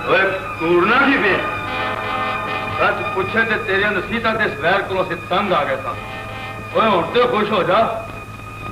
ओए कूड़ना की पे सच पूछे ते तेरे नसीहता ते इस वैर को असीं तंग आ गए था। ओए हुण ते खुश हो जा,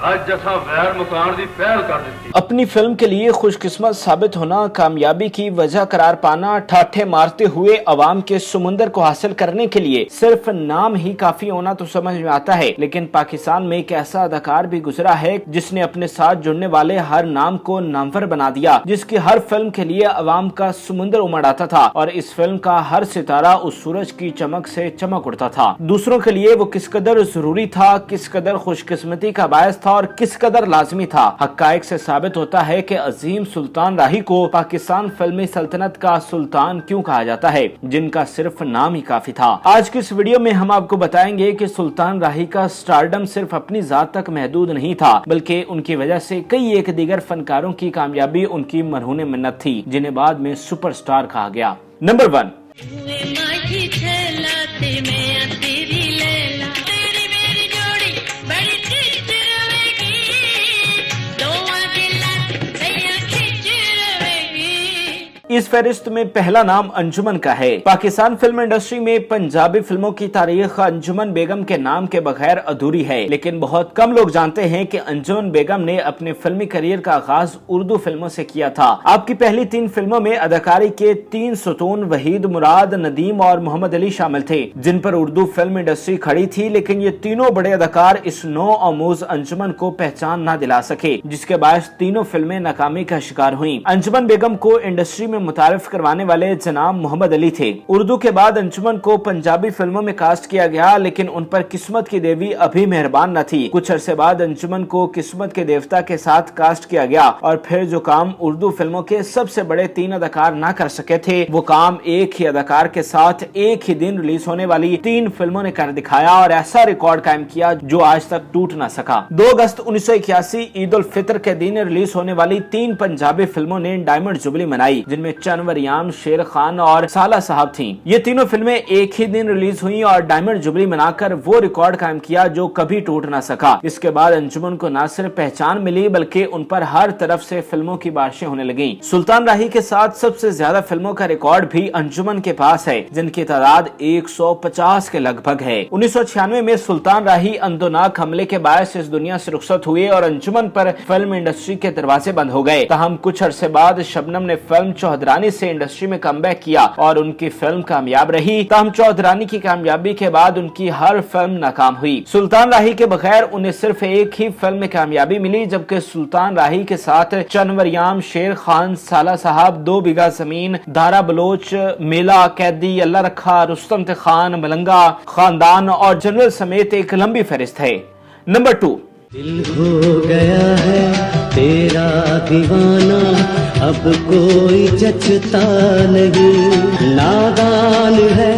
आज जैसा वैर मुकान दी पहल कर दी। अपनी फिल्म के लिए खुशकिस्मत साबित होना, कामयाबी की वजह करार पाना, ठाठे मारते हुए अवाम के समुंदर को हासिल करने के लिए सिर्फ नाम ही काफी होना तो समझ में आता है, लेकिन पाकिस्तान में एक ऐसा अदाकार भी गुजरा है जिसने अपने साथ जुड़ने वाले हर नाम को नामवर बना दिया, जिसकी हर फिल्म के लिए अवाम का समुंदर उमड़ आता था और इस फिल्म का हर सितारा उस सूरज की चमक से चमक उठता था। दूसरों के लिए वो किस कदर जरूरी था, किस कदर खुशकिस्मती का बायस था और किस कदर लाजमी था, हक्काइक से साबित होता है कि अजीम सुल्तान राही को पाकिस्तान फिल्मी सल्तनत का सुल्तान क्यों कहा जाता है, जिनका सिर्फ नाम ही काफी था। आज की इस वीडियो में हम आपको बताएंगे कि सुल्तान राही का स्टारडम सिर्फ अपनी जात तक महदूद नहीं था, बल्कि उनकी वजह से कई एक दीगर फनकारों की कामयाबी उनकी मरहून मिन्नत थी, जिन्हें बाद में सुपरस्टार कहा गया। नंबर 1, इस फहरिस्त में पहला नाम अंजुमन का है। पाकिस्तान फिल्म इंडस्ट्री में पंजाबी फिल्मों की तारीख अंजुमन बेगम के नाम के बगैर अधूरी है, लेकिन बहुत कम लोग जानते हैं कि अंजुमन बेगम ने अपने फिल्मी करियर का आगाज उर्दू फिल्मों से किया था। आपकी पहली 3 फिल्मों में अदाकारी के 3 सुतून वहीद, मुराद, नदीम और मोहम्मद अली शामिल थे, जिन पर उर्दू फिल्म इंडस्ट्री खड़ी थी, लेकिन ये तीनों बड़े अदाकार इस नो आमूज अंजुमन को पहचान न दिला सके, जिसके बायस तीनों फिल्में नाकामी का शिकार हुई। अंजुमन बेगम को इंडस्ट्री में मुतारिफ करवाने वाले जनाब मोहम्मद अली थे। उर्दू के बाद अंजुमन को पंजाबी फिल्मों में कास्ट किया गया, लेकिन उन पर किस्मत की देवी अभी मेहरबान न थी। कुछ अरसे बाद अंजुमन को किस्मत के देवता के साथ कास्ट किया गया और फिर जो काम उर्दू फिल्मों के सबसे बड़े 3 अदाकार ना कर सके थे, वो काम एक ही अदाकार के साथ एक ही दिन रिलीज होने वाली 3 फिल्मों ने कर दिखाया और ऐसा रिकॉर्ड कायम किया जो आज तक टूट ना सका। 2 अगस्त 1981 ईद उल फितर के दिन रिलीज होने वाली 3 पंजाबी फिल्मों ने डायमंड जुबली मनाई, जिनमें चनवरियाम, शेर खान और साला साहब थीं। ये तीनों फिल्में एक ही दिन रिलीज हुई और डायमंड जुबली मनाकर वो रिकॉर्ड कायम किया जो कभी टूट ना सका। इसके बाद अंजुमन को न सिर्फ पहचान मिली, बल्कि उन पर हर तरफ से फिल्मों की बारिशें होने लगी। सुल्तान राही के साथ सबसे ज्यादा फिल्मों का रिकॉर्ड भी अंजुमन के पास है, जिनकी तादाद 150 के लगभग है। 1996 में सुल्तान राही अंदोनाक हमले के बायस इस दुनिया से रुखसत हुए और अंजुमन पर फिल्म इंडस्ट्री के दरवाजे बंद हो गए। ताहम कुछ अरसे बाद शबनम ने फिल्म चौधरानी से इंडस्ट्री में कमबैक किया और उनकी फिल्म कामयाब रही। ताहम चौधरानी की कामयाबी के बाद उनकी हर फिल्म नाकाम हुई। सुल्तान राही के बगैर उन्हें सिर्फ एक ही फिल्म में कामयाबी मिली, जबकि सुल्तान राही के साथ चनवरियाम, शेर खान, साला साहब, 2 बीघा जमीन, दारा बलोच, मेला, कैदी, अल्लाह रखा, रुस्तम खान, मलंगा, खानदान और जनरल समेत एक लंबी फहरिस्त है। नंबर 2, दिल हो गया है तेरा दीवाना, अब कोई जचता नहीं, नादान है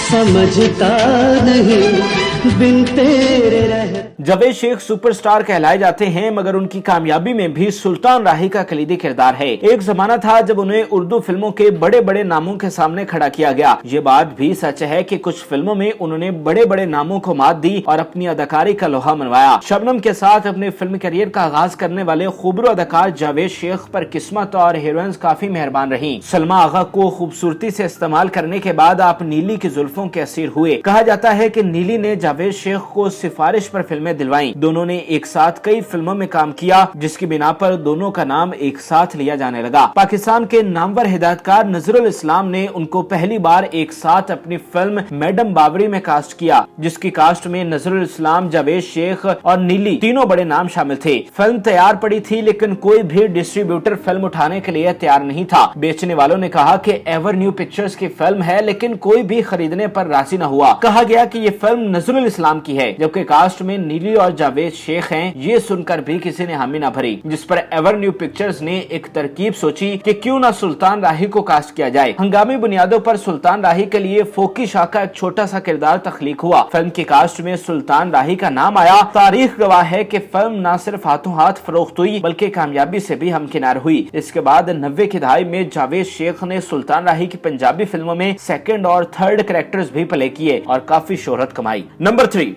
समझता नहीं, बिन तेरे रह। जावेद शेख सुपरस्टार कहलाए जाते हैं, मगर उनकी कामयाबी में भी सुल्तान राही का कलीदी किरदार है। एक जमाना था जब उन्हें उर्दू फिल्मों के बड़े बड़े नामों के सामने खड़ा किया गया। ये बात भी सच है कि कुछ फिल्मों में उन्होंने बड़े बड़े नामों को मात दी और अपनी अदाकारी का लोहा मनवाया। शबनम के साथ अपने फिल्म करियर का आगाज करने वाले खूबरू अदाकार जावेद शेख पर किस्मत और हीरोइंस काफी मेहरबान रही। सलमा आगा को खूबसूरती से इस्तेमाल करने के बाद आप नीली की जुल्फों के असीर हुए। कहा जाता है कि नीली ने जावेद शेख को सिफारिश पर फिल्में दिलवाई। दोनों ने एक साथ कई फिल्मों में काम किया, जिसकी बिना पर दोनों का नाम एक साथ लिया जाने लगा। पाकिस्तान के नामवर हिदायतकार नजरुल इस्लाम ने उनको पहली बार एक साथ अपनी फिल्म मैडम बावरी में कास्ट किया, जिसकी कास्ट में नजरुल इस्लाम, जावेद शेख और नीली तीनों बड़े नाम शामिल थे। फिल्म तैयार पड़ी थी, लेकिन कोई भी डिस्ट्रीब्यूटर फिल्म उठाने के लिए तैयार नहीं था। बेचने वालों ने कहा कि एवर न्यू पिक्चर्स की फिल्म है, लेकिन कोई भी खरीदने पर राजी न हुआ। कहा गया कि ये फिल्म नजरुल इस्लाम की है, जबकि कास्ट में नीली और जावेद शेख हैं। ये सुनकर भी किसी ने हामी ना भरी, जिस पर एवर न्यू पिक्चर्स ने एक तरकीब सोची कि क्यों ना सुल्तान राही को कास्ट किया जाए। हंगामी बुनियादों पर सुल्तान राही के लिए फोकी शाह का एक छोटा सा किरदार तख्लीक हुआ। फिल्म की कास्ट में सुल्तान राही का नाम आया। तारीख गवाह है कि फिल्म न सिर्फ हाथों हाथ फरोख्त हुई, बल्कि कामयाबी से भी हमकिनार हुई। इसके बाद 90 की दहाई में जावेद शेख ने सुल्तान राही की पंजाबी फिल्मों में सेकंड और थर्ड कैरेक्टर्स भी प्ले किए और काफी शोहरत कमाई। नंबर 3,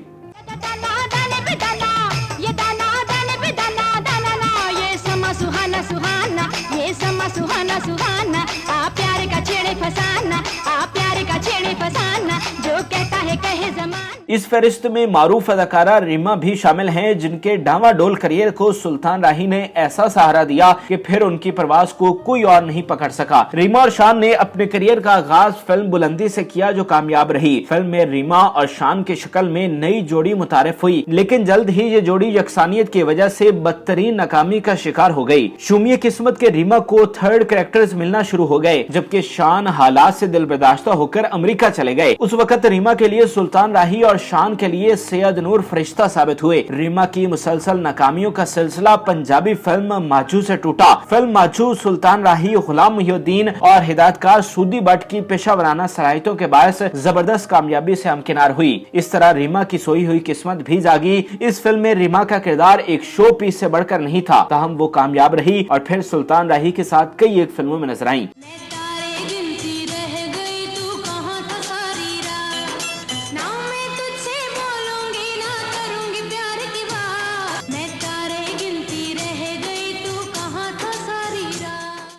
सुहाना सुहाना, ये समा सुहाना सुहाना, प्यार का इस फहरिस्त में मारूफ अदाकारा रीमा भी शामिल हैं, जिनके डावाडोल करियर को सुल्तान राही ने ऐसा सहारा दिया कि फिर उनकी प्रवास को कोई और नहीं पकड़ सका। रीमा और शान ने अपने करियर का आगाज फिल्म बुलंदी से किया, जो कामयाब रही। फिल्म में रीमा और शान की शक्ल में नई जोड़ी मुतारिफ हुई, लेकिन जल्द ही ये जोड़ी यकसानियत की वजह से बदतरीन नाकामी का शिकार हो गई। शूमिय किस्मत के रीमा को थर्ड कैरेक्टर्स मिलना शुरू हो गए, जबकि शान हालात से दिलबर्दाश्ता होकर अमेरिका चले गए। उस वक्त रीमा के लिए सुल्तान राही और शान के लिए सैयद नूर फरिश्ता साबित हुए। रीमा की मुसलसल नाकामियों का सिलसिला पंजाबी फिल्म माजू से टूटा। फिल्म माजू सुल्तान राही, गुलाम मुहिउद्दीन और हिदायतकार सूदी भट्ट की पेशा वराना सलाहियतों के बायस जबरदस्त कामयाबी से हमकिनार हुई। इस तरह रीमा की सोई हुई किस्मत भी जागी। इस फिल्म में रीमा का किरदार एक शो पीस से बढ़कर नहीं था, ताहम वो कामयाब रही और फिर सुल्तान राही के साथ कई एक फिल्मों में नजर आई।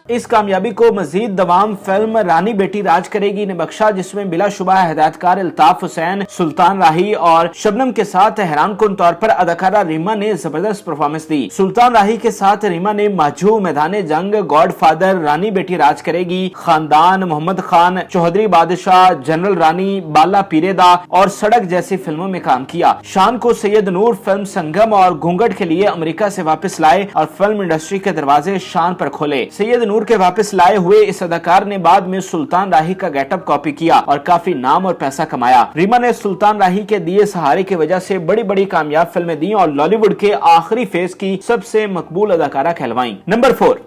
इस कामयाबी को मजीद दवाम फिल्म रानी बेटी राज करेगी ने बख्शा, जिसमें बिलाशुबा हिदायतकार अल्ताफ हुसैन, सुल्तान राही और शबनम के साथ हैरानकुन तौर पर अदाकारा रीमा ने जबरदस्त परफॉर्मेंस दी। सुल्तान राही के साथ रीमा ने माजू, मैदान जंग, गॉडफादर, रानी बेटी राज करेगी, खानदान, मोहम्मद खान, चौधरी बादशाह, जनरल रानी, बाला पीरेदा और सड़क जैसी फिल्मों में काम किया। शान को सैयद नूर फिल्म संगम और घूंघट के लिए अमेरिका से वापस लाए और फिल्म इंडस्ट्री के दरवाजे शान पर खोले। सैयद नूर के वापस लाए हुए इस अदाकार ने बाद में सुल्तान राही का गेटअप कॉपी किया और काफी नाम और पैसा कमाया। रीमा ने सुल्तान राही के दिए सहारे की वजह से बड़ी बड़ी कामयाब फिल्में दी और लॉलीवुड के आखिरी फेज की सबसे मकबूल अदाकारा कहलवाई। नंबर 4।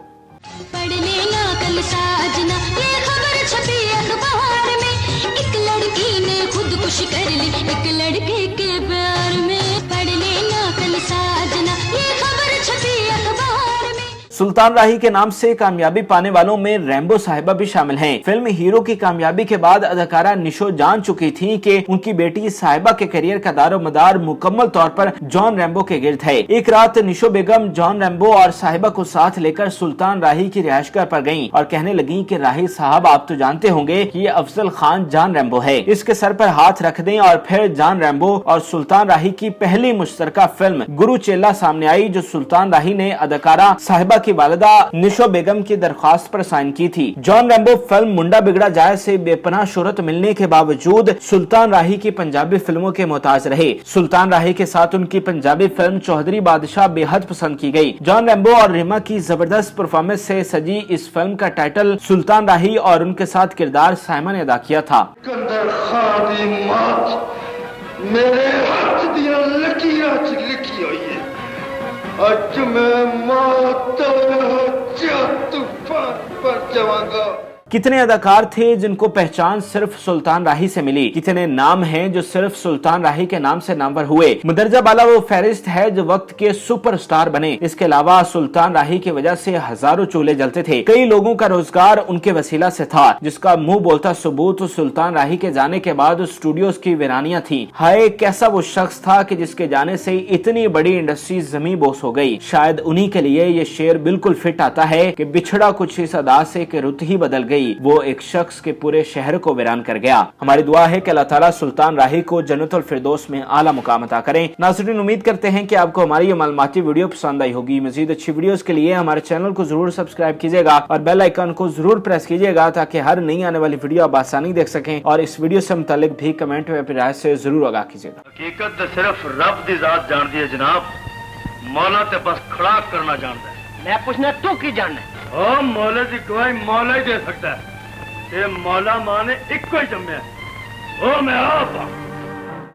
सुल्तान राही के नाम से कामयाबी पाने वालों में रैम्बो साहिबा भी शामिल हैं। फिल्म हीरो की कामयाबी के बाद अदाकारा निशो जान चुकी थी कि उनकी बेटी साहिबा के करियर का दारोमदार मुकम्मल तौर पर जॉन रैम्बो के गिर्द है। एक रात निशो बेगम जॉन रैम्बो और साहिबा को साथ लेकर सुल्तान राही की रिहायशगाह पर गयी और कहने लगी कि राही साहब, आप तो जानते होंगे कि ये अफजल खान जॉन रैम्बो है, इसके सर पर हाथ रख दें। और फिर जॉन रैम्बो और सुल्तान राही की पहली मुश्तरका फिल्म गुरु चेला सामने आई, जो सुल्तान राही ने अदाकारा साहिबा की वालिदा निशो बेगम की दरख्वास्त पर साइन की थी। जॉन रैम्बो फिल्म मुंडा बिगड़ा जाए से बेपनाह शोहरत मिलने के बावजूद सुल्तान राही की पंजाबी फिल्मों के मोहताज रहे। सुल्तान राही के साथ उनकी पंजाबी फिल्म चौधरी बादशाह बेहद पसंद की गई। जॉन रैम्बो और रीमा की जबरदस्त परफॉर्मेंस से सजी इस फिल्म का टाइटल सुल्तान राही और उनके साथ किरदार साइमा ने अदा किया था। मेरे हाथ दिया लकीरां च लिखी हुई है, अज मैं माता तूफान पर जावांगा। कितने अदाकार थे जिनको पहचान सिर्फ सुल्तान राही से मिली, कितने नाम हैं जो सिर्फ सुल्तान राही के नाम से नामवर हुए। मुदर्जा बाला वो फहरिस्त है जो वक्त के सुपरस्टार बने। इसके अलावा सुल्तान राही की वजह से हजारों चूल्हे जलते थे, कई लोगों का रोजगार उनके वसीला से था, जिसका मुंह बोलता सबूत सुल्तान राही के जाने के बाद स्टूडियोज की वीरानियां थी। हाय, कैसा वो शख्स था कि जिसके जाने से इतनी बड़ी इंडस्ट्री जमीन बोस हो गई। शायद उन्हीं के लिए ये शेर बिल्कुल फिट आता है कि बिछड़ा कुछ इस अदा से कि रुत ही बदल गई, वो एक शख्स के पूरे शहर को वीरान कर गया। हमारी दुआ है कि अल्लाह ताला सुल्तान राही को जन्नतुल फिरदौस में आला मुकाम अता करें। नाज़रीन, उम्मीद करते हैं कि आपको हमारी ये मालूमाती वीडियो पसंद आई होगी। मजीद अच्छी वीडियोस के लिए हमारे चैनल को जरूर सब्सक्राइब कीजिएगा और बेल आइकन को जरूर प्रेस कीजिएगा ताकि हर नई आने वाली वीडियो आप आसानी देख सकें। और इस वीडियो से मुतालिक भी कमेंट में अपनी राय से जरूर आगाह कीजिएगा। हकीकत तो सिर्फ रब दी जात जानती है जनाब, मौला ते बस खड़ा करना जानता है। मैं पूछना तू की जानना है? ओ मौला की गवाही मौला ही दे सकता है। ये मौला मां ने इक्को ही जम्या, ओ मैं आप